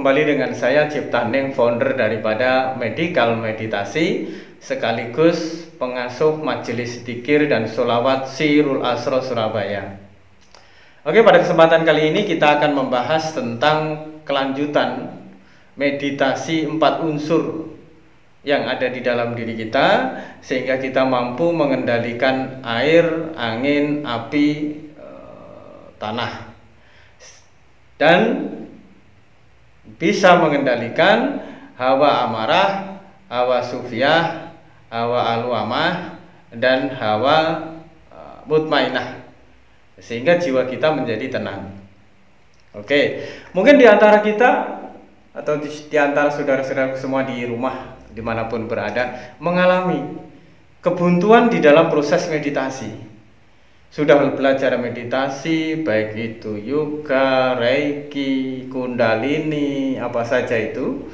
kembali dengan saya Cipta Neng, founder daripada Medical Meditasi sekaligus pengasuh Majelis Dzikir dan Sholawat Sirul Asro Surabaya. Oke, pada kesempatan kali ini kita akan membahas tentang kelanjutan meditasi 4 unsur yang ada di dalam diri kita sehingga kita mampu mengendalikan air, angin, api, tanah, dan bisa mengendalikan hawa amarah, hawa sufiyah, hawa alwamah, dan hawa mutmainah, sehingga jiwa kita menjadi tenang. Oke, mungkin di antara kita atau di antara saudara-saudara semua di rumah dimanapun berada mengalami kebuntuan di dalam proses meditasi. Sudah belajar meditasi, baik itu yoga, reiki, kundalini, apa saja itu,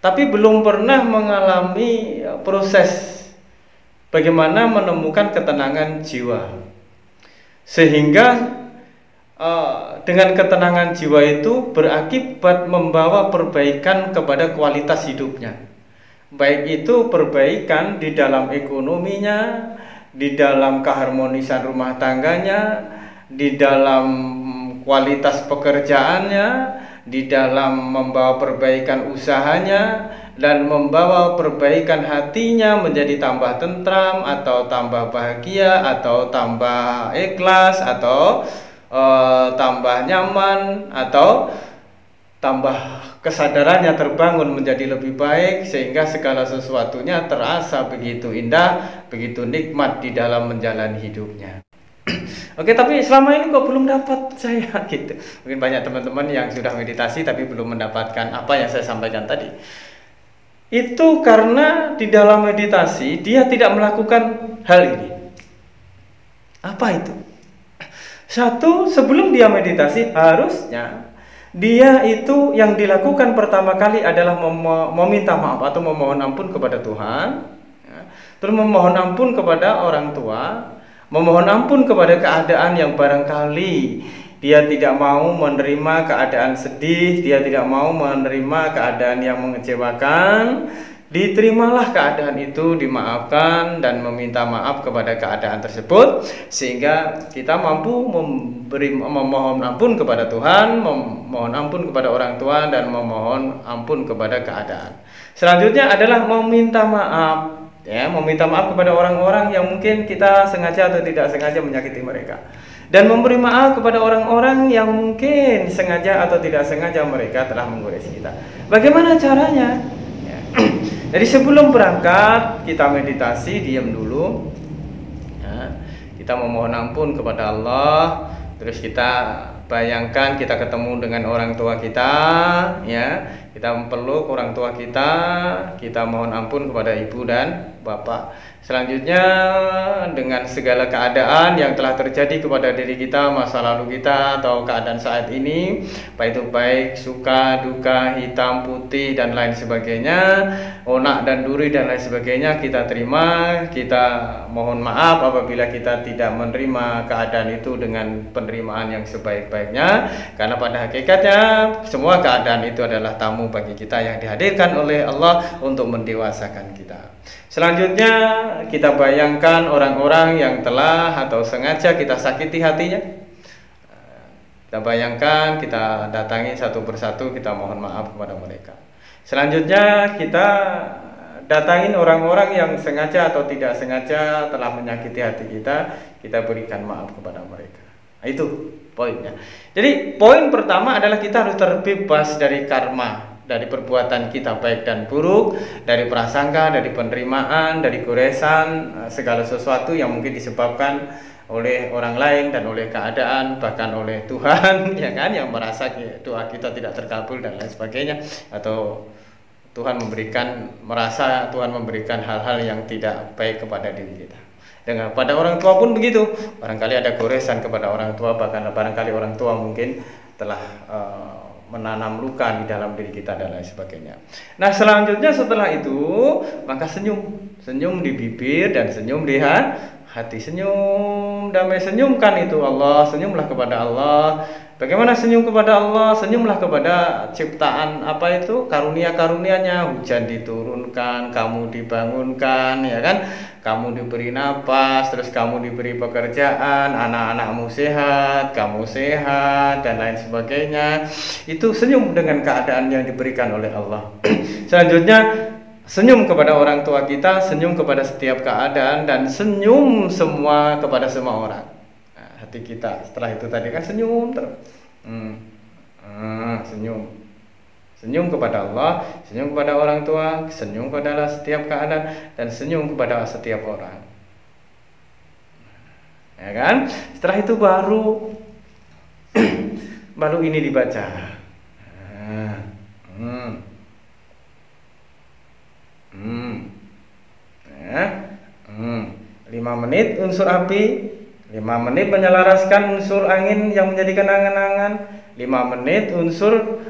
tapi belum pernah mengalami proses bagaimana menemukan ketenangan jiwa. Sehingga dengan ketenangan jiwa itu berakibat membawa perbaikan kepada kualitas hidupnya. Baik itu perbaikan di dalam ekonominya, di dalam keharmonisan rumah tangganya, di dalam kualitas pekerjaannya, di dalam membawa perbaikan usahanya, dan membawa perbaikan hatinya menjadi tambah tentram, atau tambah bahagia, atau tambah ikhlas, atau tambah nyaman, atau tambah kesadarannya terbangun menjadi lebih baik, sehingga segala sesuatunya terasa begitu indah, begitu nikmat di dalam menjalani hidupnya. Oke, tapi selama ini kok belum dapat saya gitu. Mungkin banyak teman-teman yang sudah meditasi tapi belum mendapatkan apa yang saya sampaikan tadi. Itu karena di dalam meditasi dia tidak melakukan hal ini. Apa itu? Satu, sebelum dia meditasi harusnya dia itu yang dilakukan pertama kali adalah meminta maaf atau memohon ampun kepada Tuhan, terus memohon ampun kepada orang tua, memohon ampun kepada keadaan yang barangkali dia tidak mau menerima keadaan sedih, dia tidak mau menerima keadaan yang mengecewakan. Diterimalah keadaan itu, dimaafkan dan meminta maaf kepada keadaan tersebut, sehingga kita mampu memohon ampun kepada Tuhan, memohon ampun kepada orang tua, dan memohon ampun kepada keadaan. Selanjutnya adalah meminta maaf, ya, meminta maaf kepada orang-orang yang mungkin kita sengaja atau tidak sengaja menyakiti mereka, dan memberi maaf kepada orang-orang yang mungkin sengaja atau tidak sengaja mereka telah menggores kita. Bagaimana caranya? Jadi sebelum berangkat kita meditasi, diam dulu, ya, kita memohon ampun kepada Allah, terus kita bayangkan kita ketemu dengan orang tua kita, ya, kita memeluk orang tua kita mohon ampun kepada ibu dan bapak. Selanjutnya dengan segala keadaan yang telah terjadi kepada diri kita, masa lalu kita atau keadaan saat ini, baik suka, duka, hitam, putih, dan lain sebagainya, onak dan duri dan lain sebagainya, kita terima, kita mohon maaf apabila kita tidak menerima keadaan itu dengan penerimaan yang sebaik-baiknya, karena pada hakikatnya semua keadaan itu adalah tamu bagi kita yang dihadirkan oleh Allah untuk mendewasakan kita. Selanjutnya kita bayangkan orang-orang yang telah atau sengaja kita sakiti hatinya. Kita bayangkan, kita datangi satu persatu, kita mohon maaf kepada mereka. Selanjutnya kita datangin orang-orang yang sengaja atau tidak sengaja telah menyakiti hati kita berikan maaf kepada mereka. Nah, itu poinnya. Jadi poin pertama adalah kita harus terbebas dari karma, dari perbuatan kita baik dan buruk, dari prasangka, dari penerimaan, dari goresan, segala sesuatu yang mungkin disebabkan oleh orang lain dan oleh keadaan, bahkan oleh Tuhan, ya kan, yang merasa doa kita tidak terkabul dan lain sebagainya, atau Tuhan merasa Tuhan memberikan hal-hal yang tidak baik kepada diri kita. Dengan pada orang tua pun begitu, barangkali ada goresan kepada orang tua, bahkan barangkali orang tua mungkin telah menanam luka di dalam diri kita dan lain sebagainya. Nah, selanjutnya setelah itu maka senyum di bibir dan senyum di hati. Senyum damai, senyumkan itu Allah, senyumlah kepada Allah, Bagaimana senyum kepada Allah? Senyumlah kepada ciptaan apa itu, karunia-karunianya. Hujan diturunkan, kamu dibangunkan, ya kan? Kamu diberi napas, terus kamu diberi pekerjaan, anak-anakmu sehat, kamu sehat, dan lain sebagainya. Itu senyum dengan keadaan yang diberikan oleh Allah. Selanjutnya, senyum kepada orang tua kita, senyum kepada setiap keadaan, dan senyum semua kepada semua orang. Hati kita setelah itu tadi kan senyum terus, senyum kepada Allah, senyum kepada orang tua, senyum kepada setiap keadaan, dan senyum kepada setiap orang, ya kan? Setelah itu baru ini dibaca. 5 menit unsur api, 5 menit menyelaraskan unsur angin yang menjadikan angan-angan, 5 menit unsur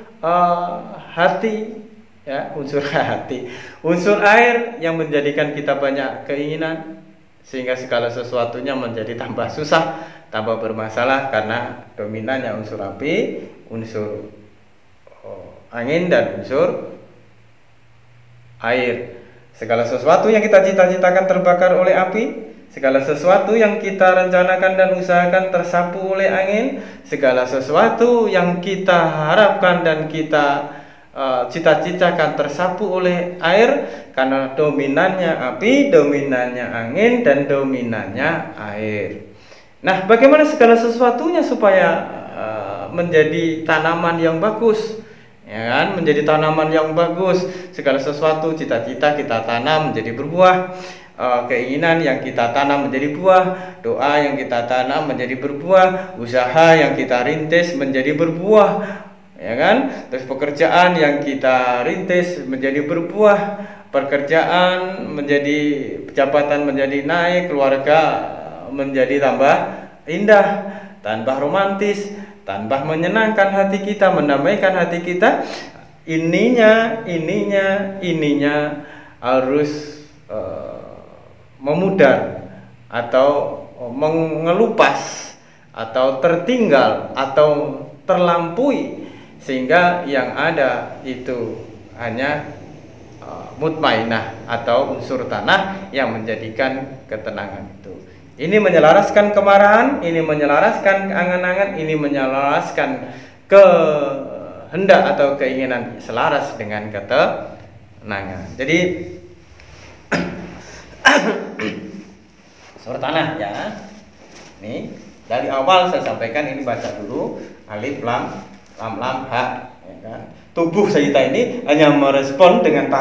hati, ya, unsur hati, unsur air yang menjadikan kita banyak keinginan, sehingga segala sesuatunya menjadi tambah susah, tambah bermasalah karena dominannya unsur api, unsur angin, dan unsur air. Segala sesuatu yang kita cita-citakan terbakar oleh api, segala sesuatu yang kita rencanakan dan usahakan tersapu oleh angin, segala sesuatu yang kita harapkan dan kita cita-citakan tersapu oleh air, karena dominannya api, dominannya angin, dan dominannya air. Nah, bagaimana segala sesuatunya supaya menjadi tanaman yang bagus, ya kan? Menjadi tanaman yang bagus. Segala sesuatu cita-cita kita tanam menjadi berbuah, keinginan yang kita tanam menjadi buah, doa yang kita tanam menjadi berbuah, usaha yang kita rintis menjadi berbuah, ya kan? Terus pekerjaan yang kita rintis menjadi berbuah, pekerjaan menjadi, jabatan menjadi naik, keluarga menjadi tambah indah, tambah romantis, tambah menyenangkan hati kita, mendamaikan hati kita. Ininya harus memudar atau mengelupas atau tertinggal atau terlampaui, sehingga yang ada itu hanya mutmainah atau unsur tanah yang menjadikan ketenangan itu. Ini menyelaraskan kemarahan, ini menyelaraskan angan-angan, ini menyelaraskan kehendak atau keinginan, selaras dengan ketenangan. Jadi unsur tanah, ya. Ini dari awal saya sampaikan, ini baca dulu alif lam ha, ya kan? Tubuh kita ini hanya merespon dengan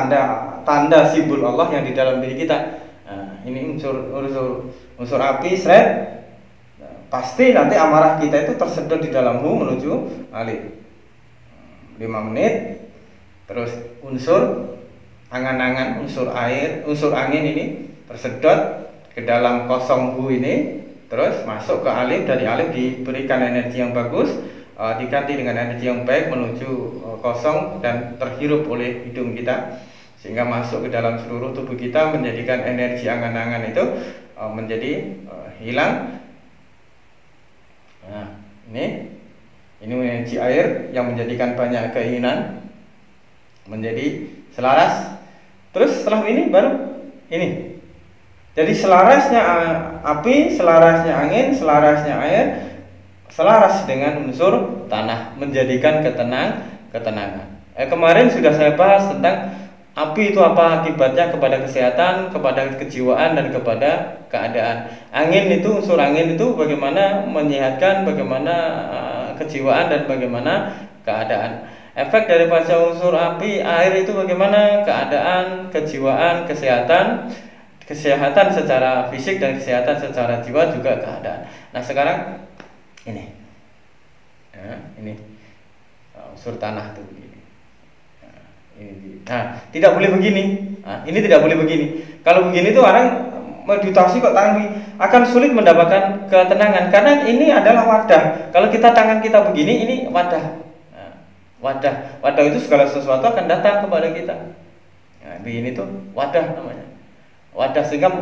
tanda simbol Allah yang di dalam diri kita. Nah, ini unsur api, seret. Nah, pasti nanti amarah kita itu tersedot di dalam hu menuju alif. 5 menit. Terus unsur angan-angan, unsur air, unsur angin ini tersedot ke dalam kosong hu ini, terus masuk ke alif. Dari alif diberikan energi yang bagus, diganti dengan energi yang baik menuju kosong dan terhirup oleh hidung kita, sehingga masuk ke dalam seluruh tubuh kita, menjadikan energi angan-angan itu menjadi hilang. Nah, ini energi air yang menjadikan banyak keinginan menjadi selaras. Terus setelah ini baru ini. Jadi selarasnya api, selarasnya angin, selarasnya air, selaras dengan unsur tanah, menjadikan ketenangan. Kemarin sudah saya bahas tentang api itu apa akibatnya kepada kesehatan, kepada kejiwaan, dan kepada keadaan. Angin itu, unsur angin itu bagaimana menyehatkan, bagaimana kejiwaan, dan bagaimana keadaan. Efek dari pada unsur api, air itu bagaimana keadaan, kejiwaan, kesehatan secara fisik dan kesehatan secara jiwa, juga keadaan. Nah, sekarang ini, unsur tanah itu begini. Nah, tidak boleh begini. Nah, ini tidak boleh begini. Kalau begini tuh orang meditasi kok tangan akan sulit mendapatkan ketenangan, karena ini adalah wadah. Kalau tangan kita begini, ini wadah. Nah, wadah itu segala sesuatu akan datang kepada kita. Nah, begini tuh wadah namanya. Wadah, sehingga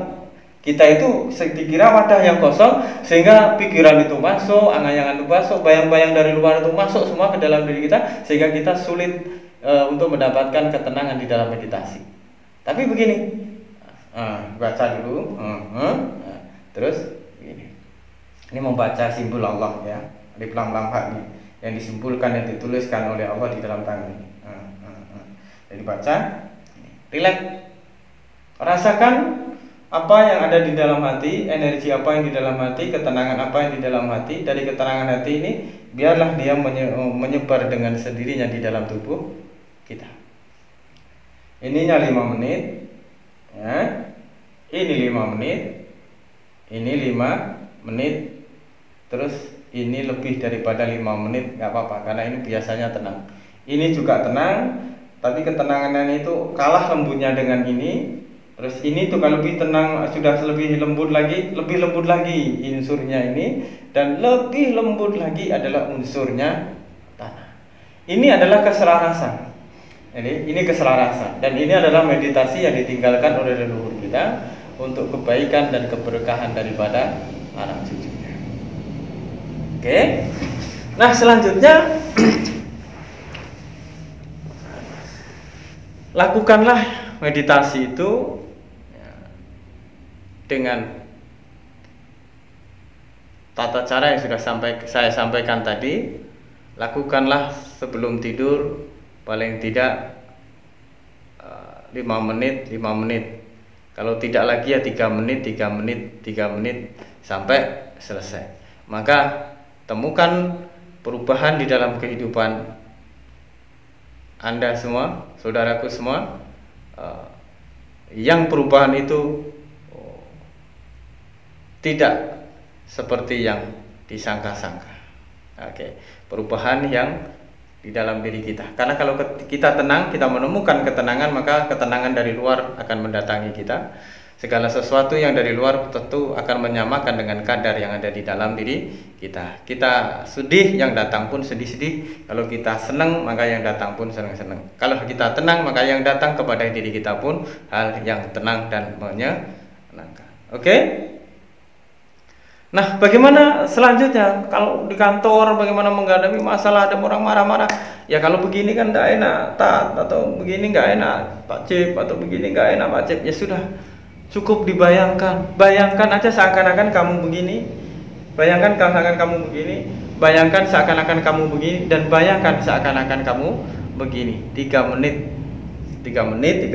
Kita itu dikira wadah yang kosong, sehingga pikiran itu masuk, angan-angan itu masuk, bayang-bayang dari luar itu masuk semua ke dalam diri kita, sehingga kita sulit untuk mendapatkan ketenangan di dalam meditasi. Tapi begini, baca dulu, terus begini. Ini membaca simbol Allah ya, di pelang-pelang ini yang disimpulkan, yang dituliskan oleh Allah di dalam tangan ini. Jadi baca, relax, rasakan apa yang ada di dalam hati, energi apa yang di dalam hati, ketenangan apa yang di dalam hati. Dari ketenangan hati ini, biarlah dia menyebar dengan sendirinya di dalam tubuh kita. Ininya 5 menit, ya. Ini 5 menit, ini 5 menit, terus ini lebih daripada 5 menit, nggak apa-apa, karena ini biasanya tenang. Ini juga tenang, tapi ketenangan itu kalah lembutnya dengan ini. Terus ini tuh kalau lebih tenang, sudah lebih lembut lagi unsurnya ini, dan lebih lembut lagi adalah unsurnya tanah. Ini adalah keselarasan. Jadi ini keselarasan, dan ini adalah meditasi yang ditinggalkan oleh leluhur kita untuk kebaikan dan keberkahan daripada anak cucunya. Oke. Nah, selanjutnya lakukanlah meditasi itu dengan tata cara yang sudah saya sampaikan tadi. Lakukanlah sebelum tidur paling tidak 5 menit. Kalau tidak lagi ya 3 menit sampai selesai. Maka temukan perubahan di dalam kehidupan Anda semua, saudaraku semua, yang perubahan itu tidak seperti yang disangka-sangka. Oke, perubahan yang di dalam diri kita. Karena kalau kita tenang, kita menemukan ketenangan, maka ketenangan dari luar akan mendatangi kita. Segala sesuatu yang dari luar tentu akan menyamakan dengan kadar yang ada di dalam diri kita. Kita sedih, yang datang pun sedih-sedih. Kalau kita senang, maka yang datang pun senang-senang. Kalau kita tenang, maka yang datang kepada diri kita pun hal yang tenang dan menyenangkan. Oke? Nah, bagaimana selanjutnya? Kalau di kantor, bagaimana menghadapi masalah, ada orang marah-marah? Ya kalau begini kan tidak enak, atau begini nggak enak, Pak Cip, atau begini nggak enak, Pak Cip. Ya sudah, cukup dibayangkan. Bayangkan aja seakan-akan kamu begini. Bayangkan seakan-akan kamu begini. Bayangkan seakan-akan kamu begini. Dan bayangkan seakan-akan kamu begini. 3 menit. 3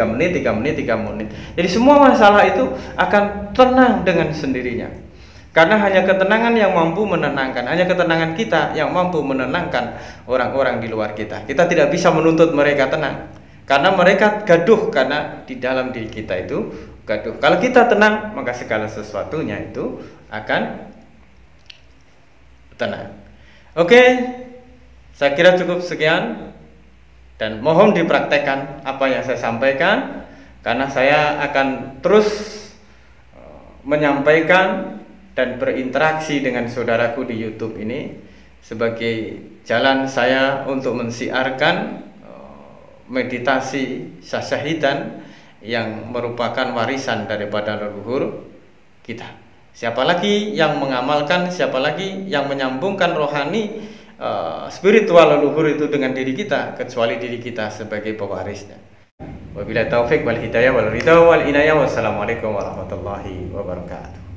menit. Jadi semua masalah itu akan tenang dengan sendirinya. Karena hanya ketenangan yang mampu menenangkan, hanya ketenangan kita yang mampu menenangkan orang-orang di luar kita. Kita tidak bisa menuntut mereka tenang, karena mereka gaduh, karena di dalam diri kita itu gaduh. Kalau kita tenang, maka segala sesuatunya itu akan tenang. Oke, saya kira cukup sekian, dan mohon dipraktekkan apa yang saya sampaikan, karena saya akan terus menyampaikan dan berinteraksi dengan saudaraku di YouTube ini sebagai jalan saya untuk mensiarkan meditasi syasahidan yang merupakan warisan daripada leluhur kita. Siapa lagi yang mengamalkan, siapa lagi yang menyambungkan rohani spiritual leluhur itu dengan diri kita, kecuali diri kita sebagai pewarisnya. Wabillahi taufik wal hidayah wal ridha wal inayah. Wassalamualaikum warahmatullahi wabarakatuh.